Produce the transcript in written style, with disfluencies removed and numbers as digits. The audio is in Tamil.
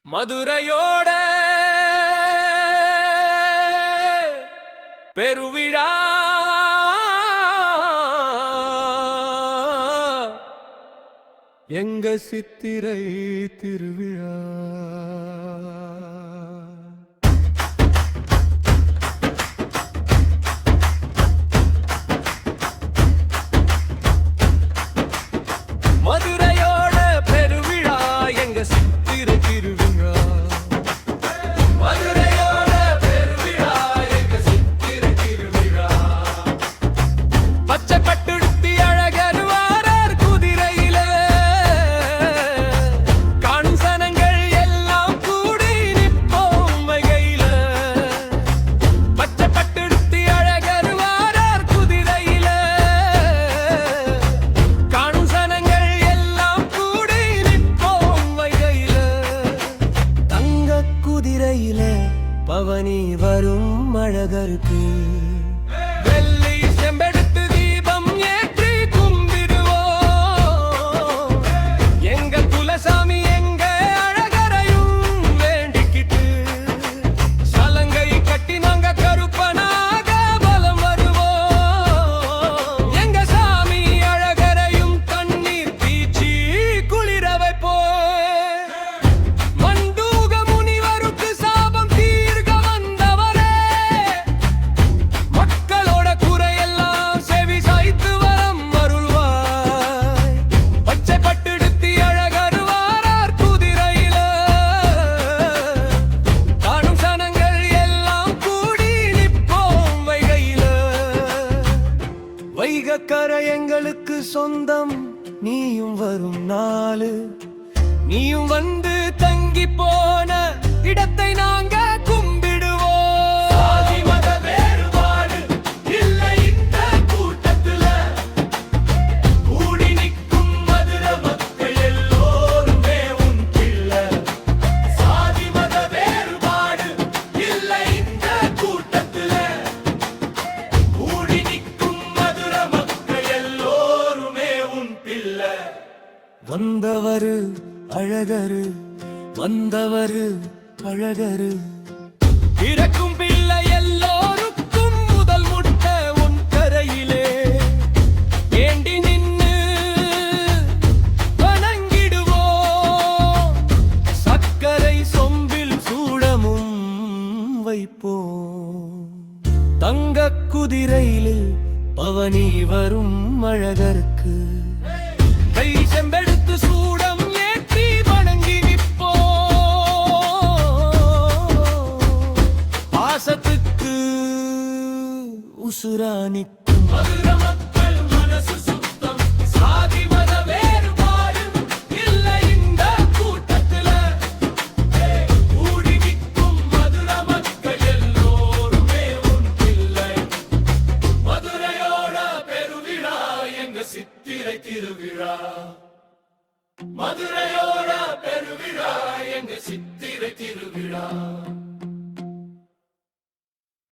மதுரையோட பெருவிழா எங்க சித்திரை திருவிழா. மதுரையோட பெருவிழா எங்க சித்திரை திருவிழா. மதுரையோட பெருவிழா எங்க சித்திரை திருவிழா. பச்சை பட்டுடுத்தி அழகர் வாரார் குதிரையில, காணும் சனங்கள் எல்லாம் கூடி நிற்போம் வைகையில. பச்சை பட்டுடுத்தி அழகர் வாரார் குதிரையில, காணும் சனங்கள் எல்லாம் கூடி நிற்போம் வைகையில. தங்க குதிரையில பவனி வரும் அழகருக்கு வெள்ளி செம்பெடுத்து தீபம் ஏற்றி கும்பிடுவோம். எங்க குலசாமி எங்க அழகரையும் வேண்டிக்கிட்டு சலங்கை கட்டி நாங்க கருப்பனாக பலம் வருவோம். எங்க சாமி அழகரையும் தண்ணீர் பீச்சி குளிர வைப்போம். மண்டூக முனிவருக்கு சாபம் தீர்க்க வந்தவரே, மக்களோட குறையெல்லாம் செவி சாய்த்து வரம் அருள்வாய். பச்சை பட்டுடுத்தி அழகர் வாரார் குதிரையில, காணும் சனங்கள் எல்லாம் கூடி நிற்போம் வைகையில. வைகக்கரை எங்களுக்கு சொந்தம், நீயும் வரும் நாளு. நீயும் வந்து தங்கி போன இடத்தை நாங்க கும்பிடுவோம். சாதி மத வேறுபாடு இல்லை இந்த கூட்டத்துல, கூடி நிற்கும் மதுரை மக்கள் எல்லோருமே உன் பிள்ளை. சாதி மத வேறுபாடு இல்லை இந்த கூட்டத்துல, கூடி நிற்கும் மதுரை மக்கள் எல்லோருமே உன் பிள்ளை. வந்தவரு அழகரு, வந்தவரு அழகரு, பிறக்கும் பிள்ளை எல்லோருக்கும் முதல் முட்டை உன் கரையிலே வேண்டி நின்னு வணங்கிடுவோம். சர்க்கரை சொம்பில் சூடமும் வைப்போம். தங்க குதிரையில் பவனி வரும் அழகருக்கு கை செம்பெடுத்து சூடம் ஏற்றி வணங்கி நிற்போம். பாசத்துக்கு உசுரா நிற்கும் மதுரை மக்கள் மனசு சுத்தம். சாதி மத வேறுபாடு இல்லை இந்த கூட்டத்துல, கூடி நிற்கும் மதுரை மக்கள் எல்லோருமே உன் பிள்ளை. மதுரையோட பெருவிழா எங்க சித்திரை திருவிழா. மதுரையோட பெருவிழா எங்க சித்திரை திருவிழா.